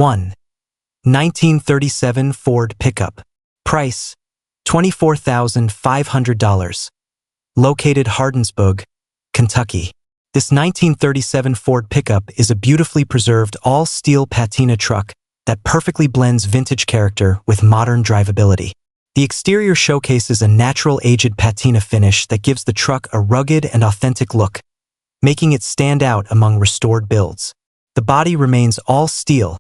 1. 1937 Ford pickup. Price, $24,500. Located Hardinsburg, Kentucky. This 1937 Ford pickup is a beautifully preserved all-steel patina truck that perfectly blends vintage character with modern drivability. The exterior showcases a natural aged patina finish that gives the truck a rugged and authentic look, making it stand out among restored builds. The body remains all steel,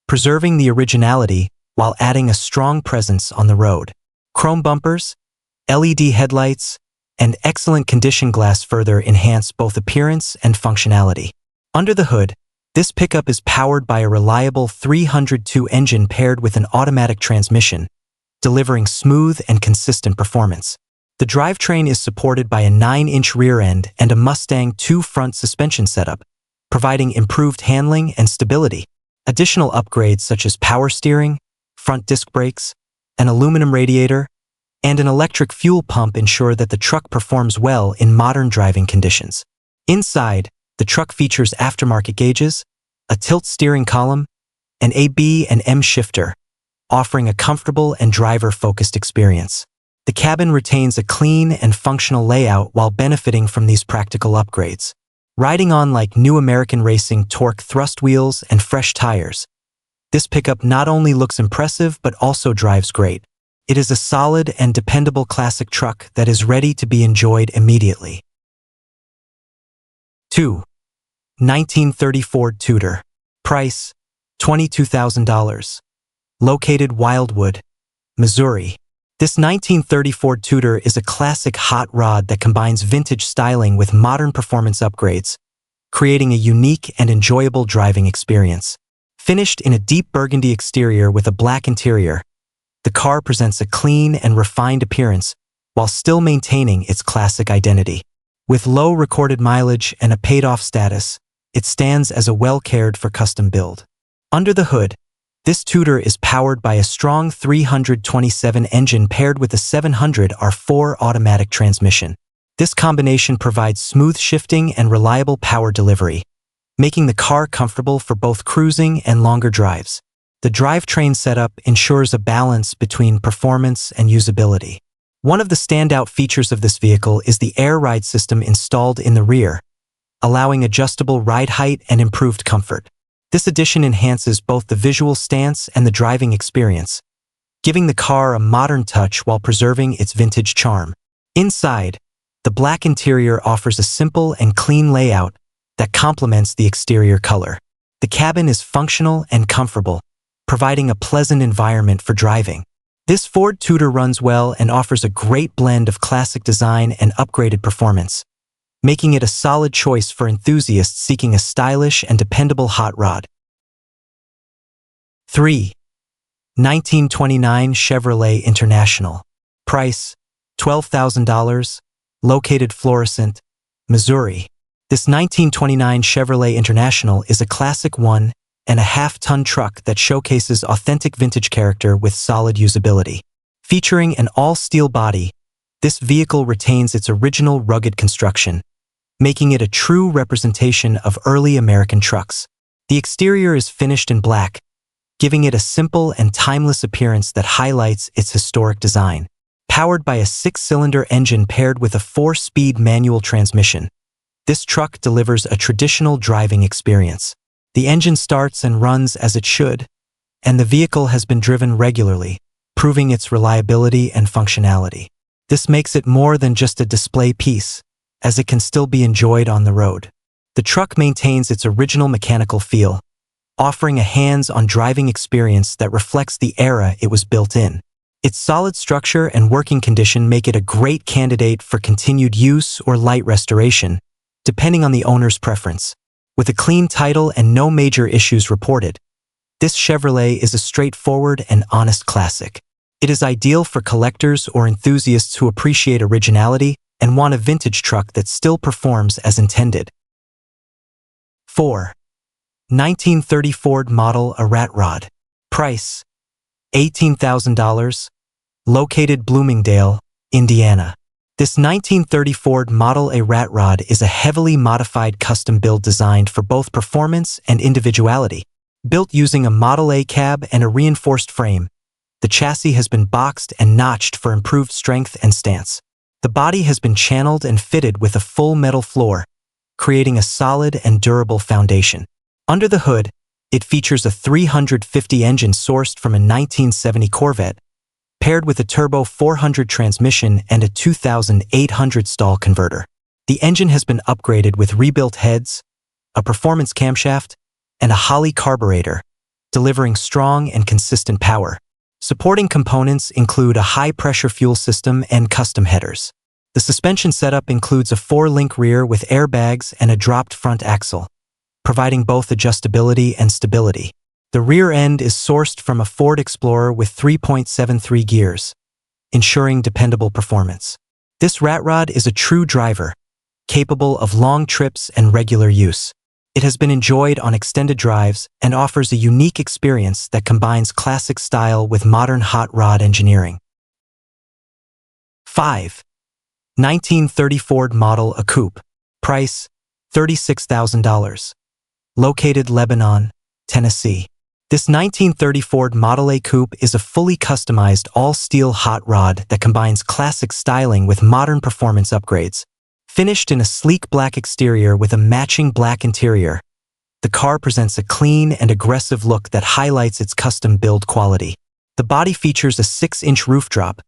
preserving the originality while adding a strong presence on the road. Chrome bumpers, LED headlights, and excellent condition glass further enhance both appearance and functionality. Under the hood, this pickup is powered by a reliable 302 engine paired with an automatic transmission, delivering smooth and consistent performance. The drivetrain is supported by a 9-inch rear end and a Mustang 2 front suspension setup, providing improved handling and stability. Additional upgrades such as power steering, front disc brakes, an aluminum radiator, and an electric fuel pump ensure that the truck performs well in modern driving conditions. Inside, the truck features aftermarket gauges, a tilt steering column, an A/B and M shifter, offering a comfortable and driver-focused experience. The cabin retains a clean and functional layout while benefiting from these practical upgrades. Riding on like new American Racing torque thrust wheels and fresh tires, this pickup not only looks impressive but also drives great. It is a solid and dependable classic truck that is ready to be enjoyed immediately. 2. 1930 Ford Tudor. Price, $22,000. Located Wildwood, Missouri. This 1930 Ford Tudor is a classic hot rod that combines vintage styling with modern performance upgrades, creating a unique and enjoyable driving experience. Finished in a deep burgundy exterior with a black interior, the car presents a clean and refined appearance while still maintaining its classic identity. With low recorded mileage and a paid-off status, it stands as a well-cared-for custom build. Under the hood, this Tudor is powered by a strong 327 engine paired with a 700 R4 automatic transmission. This combination provides smooth shifting and reliable power delivery, making the car comfortable for both cruising and longer drives. The drivetrain setup ensures a balance between performance and usability. One of the standout features of this vehicle is the Air Ride system installed in the rear, allowing adjustable ride height and improved comfort. This addition enhances both the visual stance and the driving experience, giving the car a modern touch while preserving its vintage charm. Inside, the black interior offers a simple and clean layout that complements the exterior color. The cabin is functional and comfortable, providing a pleasant environment for driving. This Ford Tudor runs well and offers a great blend of classic design and upgraded performance, making it a solid choice for enthusiasts seeking a stylish and dependable hot rod. 3. 1929 Chevrolet International. Price, $12,000. Located Florissant, Missouri. This 1929 Chevrolet International is a classic 1.5-ton truck that showcases authentic vintage character with solid usability. Featuring an all-steel body, this vehicle retains its original rugged construction, making it a true representation of early American trucks. The exterior is finished in black, giving it a simple and timeless appearance that highlights its historic design. Powered by a 6-cylinder engine paired with a 4-speed manual transmission, this truck delivers a traditional driving experience. The engine starts and runs as it should, and the vehicle has been driven regularly, proving its reliability and functionality. This makes it more than just a display piece, as it can still be enjoyed on the road. The truck maintains its original mechanical feel, offering a hands-on driving experience that reflects the era it was built in. Its solid structure and working condition make it a great candidate for continued use or light restoration, depending on the owner's preference. With a clean title and no major issues reported, this Chevrolet is a straightforward and honest classic. It is ideal for collectors or enthusiasts who appreciate originality and want a vintage truck that still performs as intended. 4. 1930 Ford Model A Rat Rod. Price, $18,000. Located Bloomingdale, Indiana. This 1930 Ford Model A Rat Rod is a heavily modified custom build designed for both performance and individuality. Built using a Model A cab and a reinforced frame, the chassis has been boxed and notched for improved strength and stance. The body has been channeled and fitted with a full metal floor, creating a solid and durable foundation. Under the hood, it features a 350 engine sourced from a 1970 Corvette, paired with a turbo 400 transmission and a 2,800 stall converter. The engine has been upgraded with rebuilt heads, a performance camshaft, and a Holley carburetor, delivering strong and consistent power. Supporting components include a high-pressure fuel system and custom headers. The suspension setup includes a 4-link rear with airbags and a dropped front axle, providing both adjustability and stability. The rear end is sourced from a Ford Explorer with 3.73 gears, ensuring dependable performance. This rat rod is a true driver, capable of long trips and regular use. It has been enjoyed on extended drives and offers a unique experience that combines classic style with modern hot rod engineering. 5. 1930 Ford Model A Coupe. Price, $36,000. Located Lebanon, Tennessee. This 1930 Ford Model A Coupe is a fully customized all-steel hot rod that combines classic styling with modern performance upgrades. Finished in a sleek black exterior with a matching black interior, the car presents a clean and aggressive look that highlights its custom build quality. The body features a 6-inch roof drop,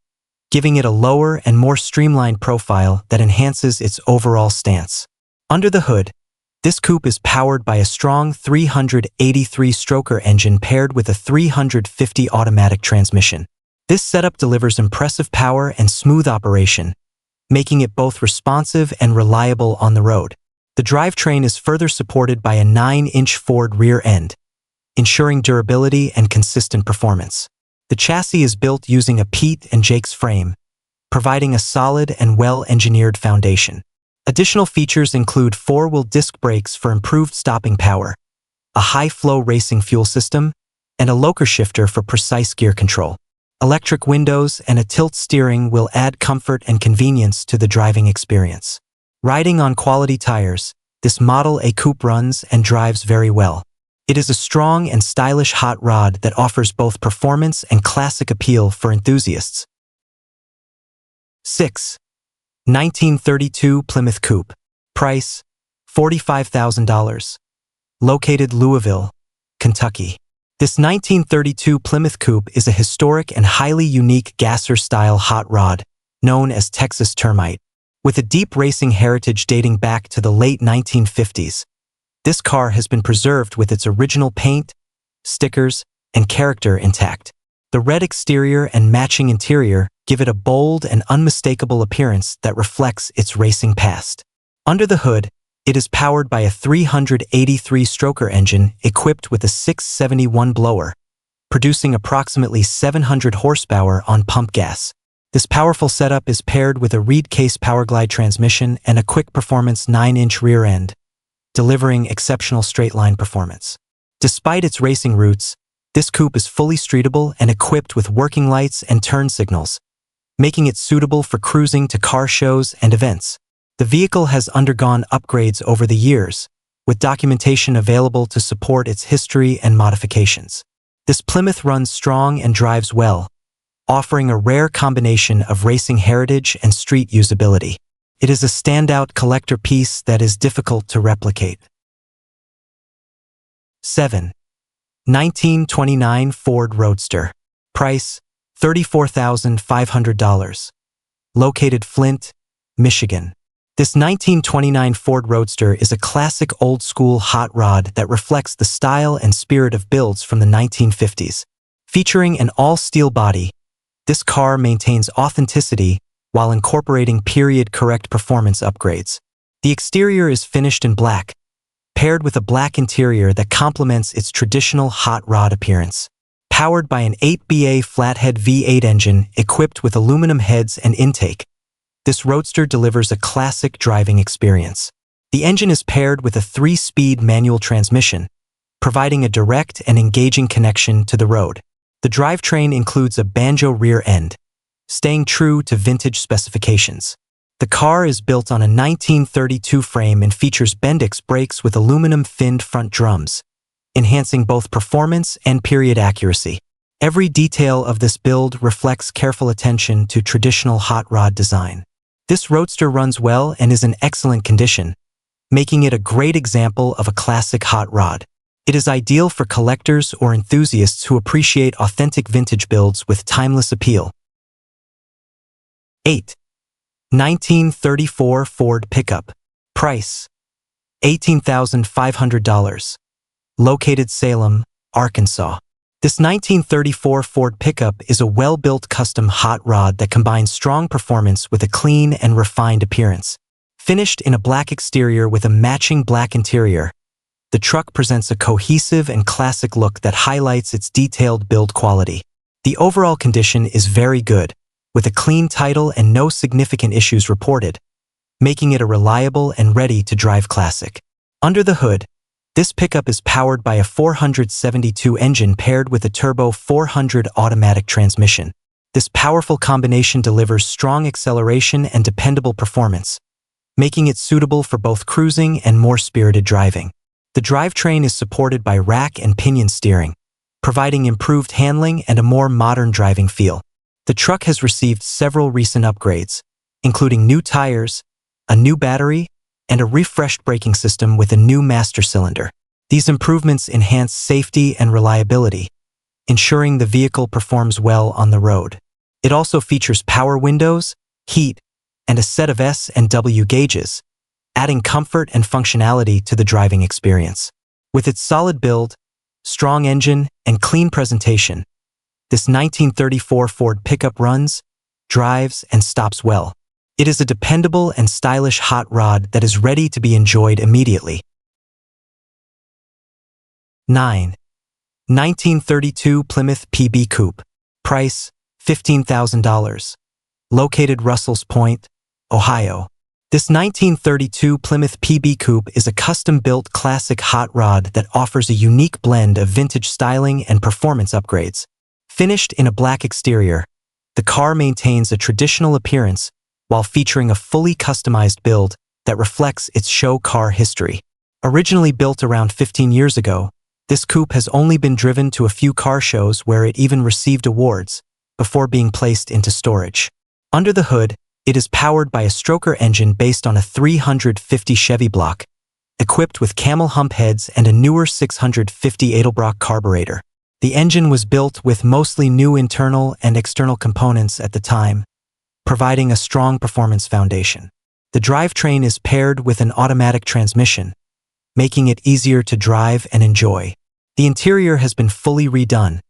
giving it a lower and more streamlined profile that enhances its overall stance. Under the hood, this coupe is powered by a strong 383-stroker engine paired with a 350 automatic transmission. This setup delivers impressive power and smooth operation, making it both responsive and reliable on the road. The drivetrain is further supported by a 9-inch Ford rear end, ensuring durability and consistent performance. The chassis is built using a Pete and Jake's frame, providing a solid and well-engineered foundation. Additional features include 4-wheel disc brakes for improved stopping power, a high-flow racing fuel system, and a locker shifter for precise gear control. Electric windows and a tilt steering will add comfort and convenience to the driving experience. Riding on quality tires, this Model A Coupe runs and drives very well. It is a strong and stylish hot rod that offers both performance and classic appeal for enthusiasts. 6. 1932 Plymouth Coupe. Price, $45,000. Located Louisville, Kentucky. This 1932 Plymouth Coupe is a historic and highly unique gasser-style hot rod, known as Texas Termite. With a deep racing heritage dating back to the late 1950s, this car has been preserved with its original paint, stickers, and character intact. The red exterior and matching interior give it a bold and unmistakable appearance that reflects its racing past. Under the hood, it is powered by a 383-stroker engine equipped with a 671 blower, producing approximately 700 horsepower on pump gas. This powerful setup is paired with a Reed Case Powerglide transmission and a quick performance 9-inch rear end, delivering exceptional straight-line performance. Despite its racing roots, this coupe is fully streetable and equipped with working lights and turn signals, making it suitable for cruising to car shows and events. The vehicle has undergone upgrades over the years, with documentation available to support its history and modifications. This Plymouth runs strong and drives well, offering a rare combination of racing heritage and street usability. It is a standout collector piece that is difficult to replicate. 7. 1929 Ford Roadster. Price, $34,500. Located Flint, Michigan. This 1929 Ford Roadster is a classic old-school hot rod that reflects the style and spirit of builds from the 1950s. Featuring an all-steel body, this car maintains authenticity while incorporating period-correct performance upgrades. The exterior is finished in black, paired with a black interior that complements its traditional hot rod appearance. Powered by an 8BA flathead V8 engine equipped with aluminum heads and intake, this Roadster delivers a classic driving experience. The engine is paired with a 3-speed manual transmission, providing a direct and engaging connection to the road. The drivetrain includes a banjo rear end, staying true to vintage specifications. The car is built on a 1932 frame and features Bendix brakes with aluminum finned front drums, enhancing both performance and period accuracy. Every detail of this build reflects careful attention to traditional hot rod design. This roadster runs well and is in excellent condition, making it a great example of a classic hot rod. It is ideal for collectors or enthusiasts who appreciate authentic vintage builds with timeless appeal. 8. 1934 Ford Pickup. Price: $18,500. Located Salem, Arkansas. This 1934 Ford pickup is a well-built custom hot rod that combines strong performance with a clean and refined appearance. Finished in a black exterior with a matching black interior, the truck presents a cohesive and classic look that highlights its detailed build quality. The overall condition is very good, with a clean title and no significant issues reported, making it a reliable and ready-to-drive classic. Under the hood, this pickup is powered by a 472 engine paired with a turbo 400 automatic transmission. This powerful combination delivers strong acceleration and dependable performance, making it suitable for both cruising and more spirited driving. The drivetrain is supported by rack and pinion steering, providing improved handling and a more modern driving feel. The truck has received several recent upgrades, including new tires, a new battery, and a refreshed braking system with a new master cylinder. These improvements enhance safety and reliability, ensuring the vehicle performs well on the road. It also features power windows, heat, and a set of S and W gauges, adding comfort and functionality to the driving experience. With its solid build, strong engine, and clean presentation, this 1934 Ford pickup runs, drives, and stops well. It is a dependable and stylish hot rod that is ready to be enjoyed immediately. 9. 1932 Plymouth PB Coupe. Price: $15,000. Located Russells Point, Ohio. This 1932 Plymouth PB Coupe is a custom-built classic hot rod that offers a unique blend of vintage styling and performance upgrades. Finished in a black exterior, the car maintains a traditional appearance while featuring a fully customized build that reflects its show car history. Originally built around 15 years ago, this coupe has only been driven to a few car shows where it even received awards before being placed into storage. Under the hood, it is powered by a stroker engine based on a 350 Chevy block, equipped with camel hump heads and a newer 650 Edelbrock carburetor. The engine was built with mostly new internal and external components at the time, providing a strong performance foundation. The drivetrain is paired with an automatic transmission, making it easier to drive and enjoy. The interior has been fully redone,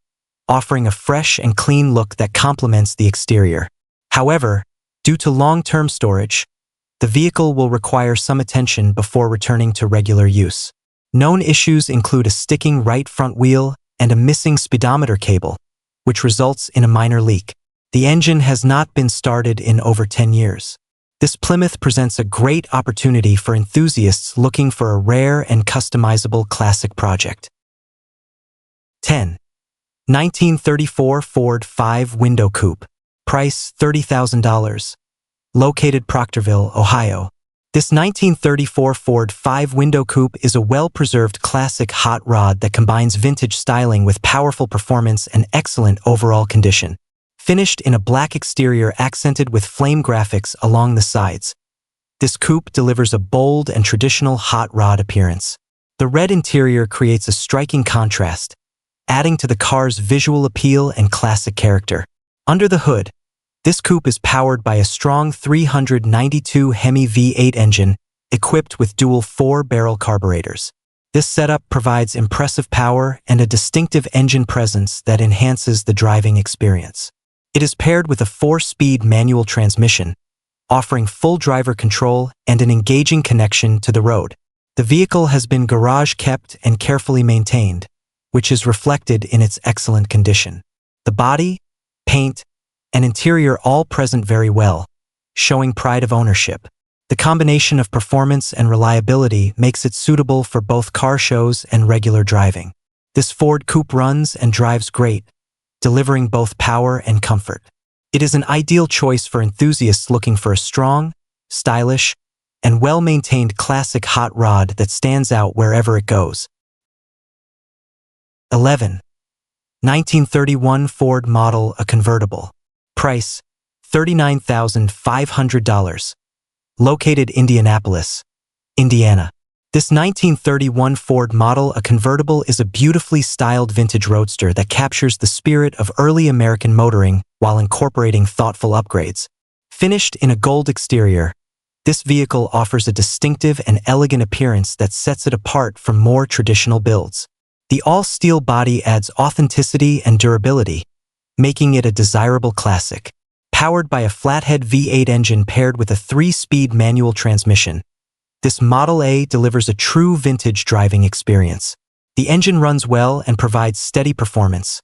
offering a fresh and clean look that complements the exterior. However, due to long-term storage, the vehicle will require some attention before returning to regular use. Known issues include a sticking right front wheel and a missing speedometer cable, which results in a minor leak. The engine has not been started in over 10 years. This Plymouth presents a great opportunity for enthusiasts looking for a rare and customizable classic project. 10. 1934 Ford 5-Window Coupe. Price: $30,000. Located Proctorville, Ohio. This 1934 Ford 5-Window Coupe is a well-preserved classic hot rod that combines vintage styling with powerful performance and excellent overall condition. Finished in a black exterior accented with flame graphics along the sides, this coupe delivers a bold and traditional hot rod appearance. The red interior creates a striking contrast, adding to the car's visual appeal and classic character. Under the hood, this coupe is powered by a strong 392 Hemi V8 engine equipped with dual 4-barrel carburetors. This setup provides impressive power and a distinctive engine presence that enhances the driving experience. It is paired with a 4-speed manual transmission, offering full driver control and an engaging connection to the road. The vehicle has been garage-kept and carefully maintained, which is reflected in its excellent condition. The body, paint, and interior all present very well, showing pride of ownership. The combination of performance and reliability makes it suitable for both car shows and regular driving. This Ford coupe runs and drives great, delivering both power and comfort. It is an ideal choice for enthusiasts looking for a strong, stylish, and well-maintained classic hot rod that stands out wherever it goes. 11. 1931 Ford Model, a convertible. Price, $39,500. Located Indianapolis, Indiana. This 1931 Ford Model, a convertible, is a beautifully styled vintage roadster that captures the spirit of early American motoring while incorporating thoughtful upgrades. Finished in a gold exterior, this vehicle offers a distinctive and elegant appearance that sets it apart from more traditional builds. The all-steel body adds authenticity and durability, making it a desirable classic. Powered by a flathead V8 engine paired with a 3-speed manual transmission, this Model A delivers a true vintage driving experience. The engine runs well and provides steady performance,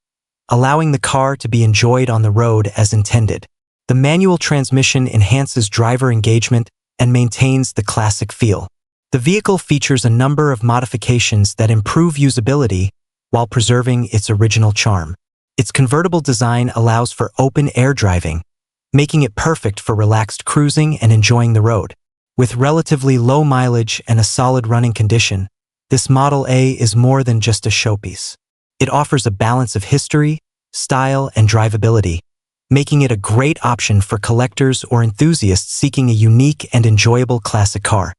allowing the car to be enjoyed on the road as intended. The manual transmission enhances driver engagement and maintains the classic feel. The vehicle features a number of modifications that improve usability while preserving its original charm. Its convertible design allows for open-air driving, making it perfect for relaxed cruising and enjoying the road. With relatively low mileage and a solid running condition, this Model A is more than just a showpiece. It offers a balance of history, style, and drivability, making it a great option for collectors or enthusiasts seeking a unique and enjoyable classic car.